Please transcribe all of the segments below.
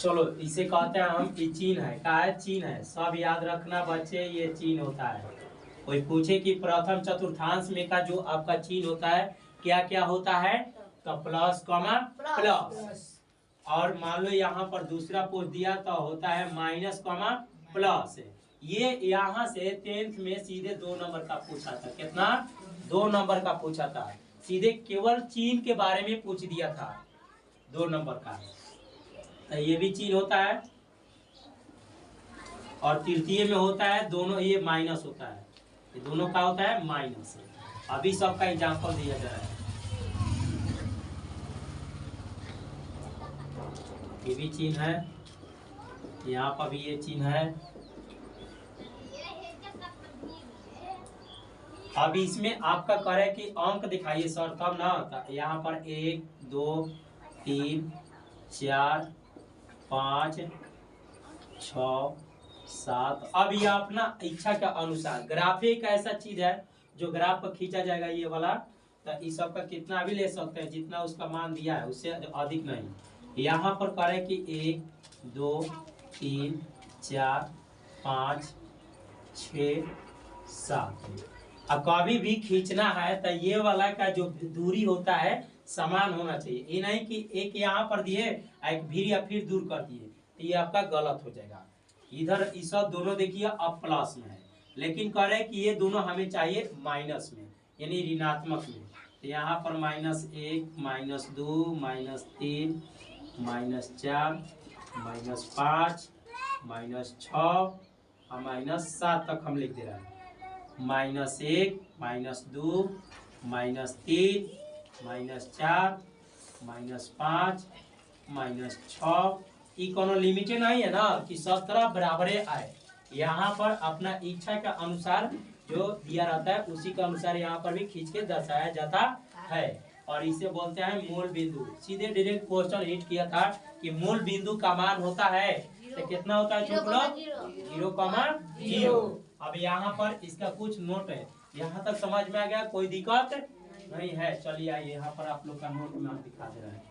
चलो इसे कहते हैं हम कि चिन्ह है। क्या है? चिन्ह है। सब याद रखना बच्चे, ये चिन्ह होता है। कोई पूछे कि प्रथम चतुर्थांश में का जो आपका चिन्ह होता है क्या क्या होता है, तो प्लस कॉमा प्लस। और मान लो यहाँ पर दूसरा पूछ दिया तो होता है माइनस कॉमा प्लस। ये यहाँ से 10th में सीधे 2 नंबर का पूछा था। कितना? 2 नंबर का पूछा था। सीधे केवल चिन्ह के बारे में पूछ दिया था, 2 नंबर का। तो ये भी चिन्ह होता है। और तृतीय में होता है दोनों, ये माइनस होता है। ये दोनों का होता है माइनस। अभी सबका एग्जाम्पल दिया जा रहा है। ये भी चिन्ह है, यहाँ पर भी ये चिन्ह है। अब इसमें आपका करे कि अंक दिखाइए सर, तब ना। यहाँ पर 1 2 3 4 5 6 7। अब ये अपना इच्छा के अनुसार ग्राफ एक ऐसा चीज है जो ग्राफ पर खींचा जाएगा, ये वाला। तो इस सब का कितना भी ले सकते हैं, जितना उसका मान दिया है उससे अधिक नहीं। यहाँ पर करें कि 1 2 3 4 5 6 7। अब कभी भी खींचना है तो ये वाला का जो दूरी होता है समान होना चाहिए। ये नहीं कि एक यहाँ पर दिए एक भी या फिर दूर कर दिए, तो ये आपका गलत हो जाएगा। इधर इस सब दोनों देखिए अब प्लस में है, लेकिन कह रहे हैं कि ये दोनों हमें चाहिए माइनस में, यानी ऋणात्मक में। तो यहाँ पर -1 -2 -3 -4 -5 -6 और -7 तक हम लिख दे रहे हैं। -1 -2 -3 -4 -5 -6। ये कोनो लिमिटेड नहीं है ना कि सब तरफ बराबरे आए। यहाँ पर अपना इच्छा के अनुसार जो दिया रहता है उसी के अनुसार यहाँ पर भी खींच के दर्शाया जाता है। और इसे बोलते हैं मूल बिंदु। सीधे डायरेक्ट क्वेश्चन हिट किया था कि मूल बिंदु का मान होता है तो कितना होता है? 0,0। अब यहाँ पर इसका कुछ नोट है, यहाँ तक समझ में आ गया? कोई दिक्कत नहीं है? चलिए आइए, यहाँ पर आप लोग का नोट में हम दिखा दे रहे हैं।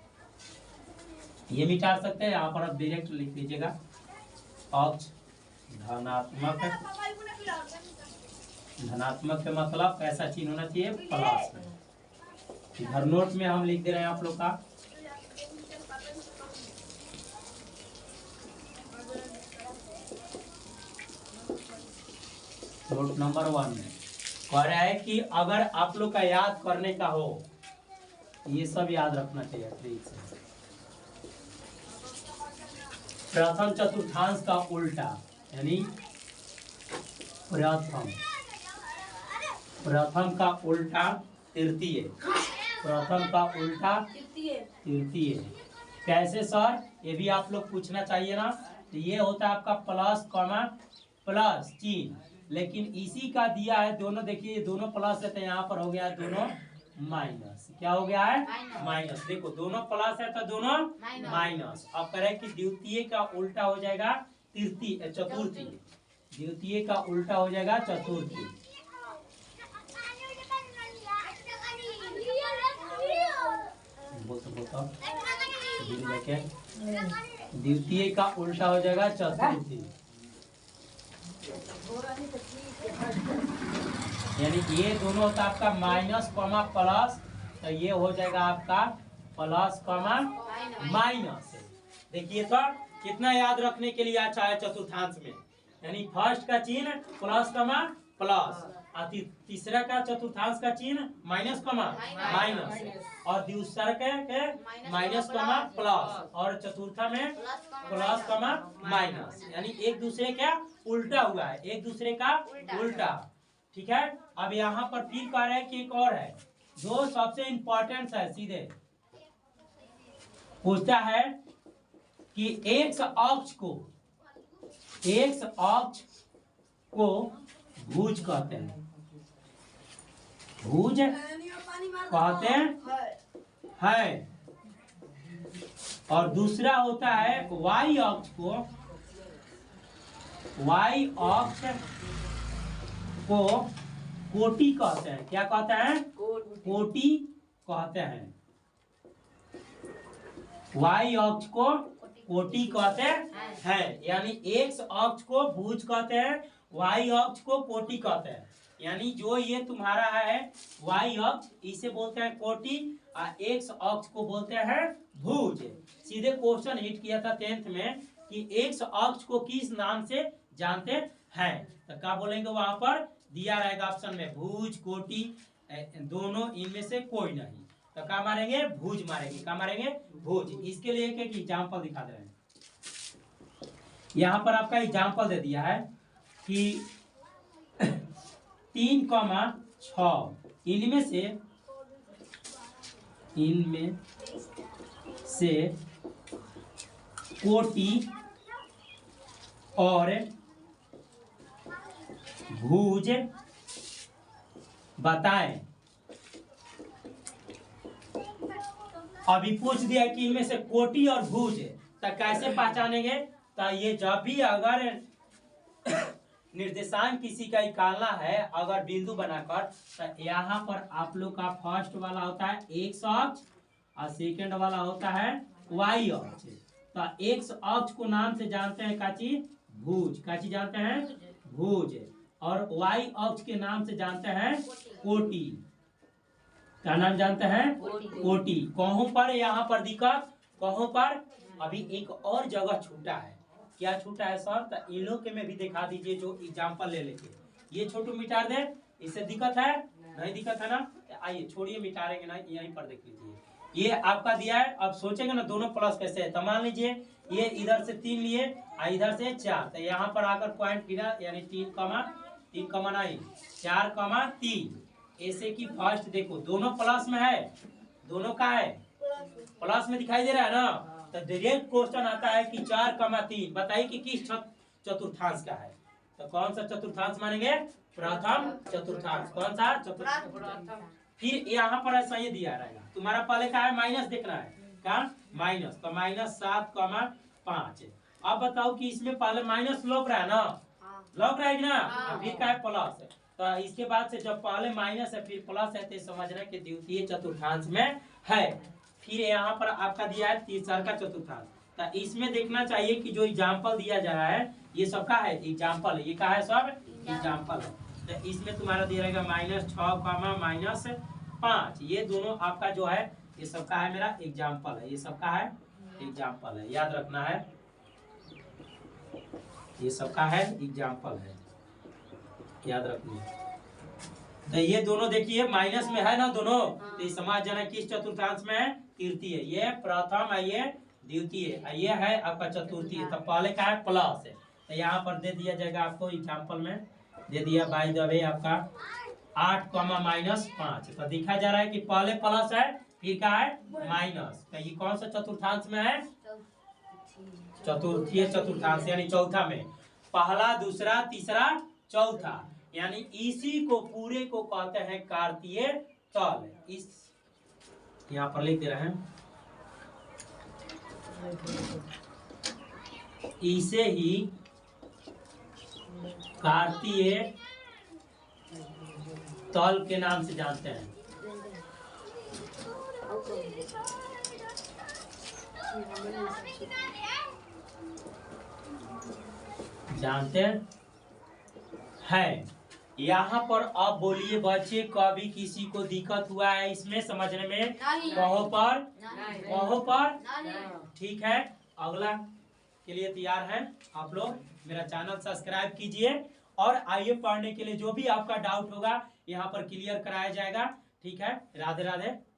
ये मिटा सकते हैं, यहाँ पर आप डायरेक्ट लिख लीजिएगा। अक्ष धनात्मक, धनात्मक के मतलब कैसा चिन्ह होना चाहिए? प्लस में। इधर नोट में हम लिख दे रहे हैं आप लोग का। नोट नंबर 1 में कह रहा है कि अगर आप लोग का याद करने का हो, ये सब याद रखना चाहिए ट्रिक से। प्रथम चतुर्थांश का उल्टा यानी प्रथम का उल्टा तृतीय, प्रथम का उल्टा तृतीय। कैसे सर? ये भी आप लोग पूछना चाहिए ना। तो ये होता है आपका प्लस कॉमा प्लस चिन्ह, लेकिन इसी का दिया है दोनों। देखिए ये दोनों प्लस है तो यहाँ पर हो गया दोनों माइनस। क्या हो गया है? माइनस। देखो दोनों प्लस है तो दोनों माइनस। अब करें कि द्वितीय का उल्टा हो जाएगा चतुर्थी। द्वितीय का उल्टा हो जाएगा चतुर्थी। द्वितीय का उल्टा हो जाएगा चतुर्थी, यानी ये दोनों होता है आपका माइनस कॉमा प्लस, तो ये हो जाएगा आपका प्लस कॉमा माइनस। देखिए तो कितना याद रखने के लिए अच्छा है चतुर्थांश में, यानी फर्स्ट का चिन्ह प्लस कॉमा प्लस, तीसरा का चतुर्थांश का चिन्ह माइनस कॉमा माइनस, और दूसरा के माइनस कॉमा प्लस, और चतुर्था में प्लस कॉमा माइनस, यानी एक दूसरे का उल्टा हुआ है, एक दूसरे का उल्टा। ठीक है। अब यहाँ पर फिर कह रहे हैं कि एक और है जो सबसे इंपॉर्टेंट है। सीधे पूछता है कि एक्स अक्ष को भुज कहते हैं। भुज कहते हैं। और दूसरा होता है वाई अक्ष को कोटि कहते हैं। क्या कहते हैं? कोटि कहते हैं। वाई अक्ष को कोटि कहते हैं। यानी एक्स अक्ष को भुज कहते हैं, वाई अक्ष को कोटि कहते हैं। यानी जो ये तुम्हारा है वाई अक्ष इसे बोलते हैं कोटि और एक्स अक्ष को बोलते हैं भुज। सीधे क्वेश्चन हिट किया था 10th में कि एक्स अक्ष को किस नाम से जानते हैं, तो क्या बोलेंगे वहां पर दिया रहेगा ऑप्शन में भुज कोटि, दोनों इनमें से कोई नहीं, तो क्या मारेंगे भुज मारेंगे। क्या मारेंगे भुज। इसके लिए एक एग्जाम्पल दिखा दे रहे हैं। यहाँ पर आपका एग्जाम्पल दे दिया है कि 3,6 इनमें से कोटि और भुज बताएं। अभी पूछ दिया कि इनमें से कोटि और भुज, तो कैसे पहचानेंगे, तो ये जब भी अगर निर्देशांक किसी का निकालना है अगर बिंदु बनाकर, तो यहाँ पर आप लोग का फर्स्ट वाला होता है एक्स अक्ष और सेकंड वाला होता है वाई अक्ष। तो एक्स अक्ष को नाम से जानते हैं काची भुज, काची जानते हैं भुज, और वाई अक्ष के नाम से जानते हैं कोटि। क्या नाम जानते हैं कोटि। कहूं पर यहाँ पर दिक्कत, कहूं पर अभी एक और जगह छूटा है। क्या छूटा है सर, तो इन लोग के में भी दिखा दीजिए जो एग्जाम्पल ले लेके। ये छोटू मिटा दे, इससे दिक्कत है नहीं, दिक्कत है ना, आइए छोड़िए मिटाएंगे ना, यहीं पर देख लीजिए। ये आपका दिया है, अब सोचेंगे ना दोनों प्लस कैसे है, तो मान लीजिए ये इधर से 3 लिए और इधर से 4, तो यहाँ पर आकर पॉइंट गिरा यानी 3,9 4,3। ऐसे की फर्स्ट देखो दोनों प्लस में है, दोनों का है प्लस में दिखाई दे रहा है ना, तो डायरेक्ट क्वेश्चन आता है कि 4,3 बताइए कि किस चतुर्थांश का है। तो कौन सा चतुर्थांश मानेंगे, प्रथम चतुर्थांश। कौन सा चतुर्थांश। फिर यहाँ पर ऐसा ये दिया रहेगा, तुम्हारा पहले का है माइनस देखना है, क्या माइनस, तो -7,5। अब बताओ कि इसमें पहले माइनस लॉक रहा है ना, लॉक रहेगी ना, फिर का है प्लस, तो इसके बाद से जब पहले माइनस है फिर प्लस है तो समझना कि द्वितीय चतुर्थांश में है। फिर यहाँ पर आपका दिया है तीसरा का चतुर्थांश, तो इसमें देखना चाहिए कि जो एग्जाम्पल दिया जा रहा है ये सबका है एग्जाम्पल है, ये का है सब एग्जाम्पल है। तो इसमें तुम्हारा दिया रहेगा -6, -5, ये दोनों आपका जो है ये सबका है मेरा एग्जाम्पल है, ये सबका है एग्जाम्पल है, याद रखना है ये सबका है एग्जाम्पल है, याद रखिए। तो ये दोनों देखिए माइनस में है ना दोनों, तो समझ जाना किस चतुर्थांश में है, तृतीय। ये प्रथम है, ये द्वितीय, ये है आपका चतुर्थीय, तो पहले का है प्लस है, तो यहाँ पर दे दिया जाएगा आपको एग्जाम्पल में दे दिया बाय द वे आपका 8, -5। तो दिखा जा रहा है कि पहले प्लस है फिर का है माइनस, तो ये कौन सा चतुर्थांश में है, चतुर्थीय चतुर्थांश यानी चौथा में, पहला दूसरा तीसरा चौथा, यानी इसी को पूरे को कहते हैं कार्तीय तल। इस यहाँ पर लिख दे रहे हैं, इसे ही कार्तीय तल के नाम से जानते हैं। जानते हैं। यहाँ पर अब बोलिए बच्चे, कभी किसी को दिक्कत हुआ है इसमें समझने में, कहो पर ठीक है। अगला के लिए तैयार हैं आप लोग, मेरा चैनल सब्सक्राइब कीजिए और आइए पढ़ने के लिए। जो भी आपका डाउट होगा यहाँ पर क्लियर कराया जाएगा, ठीक है। राधे राधे।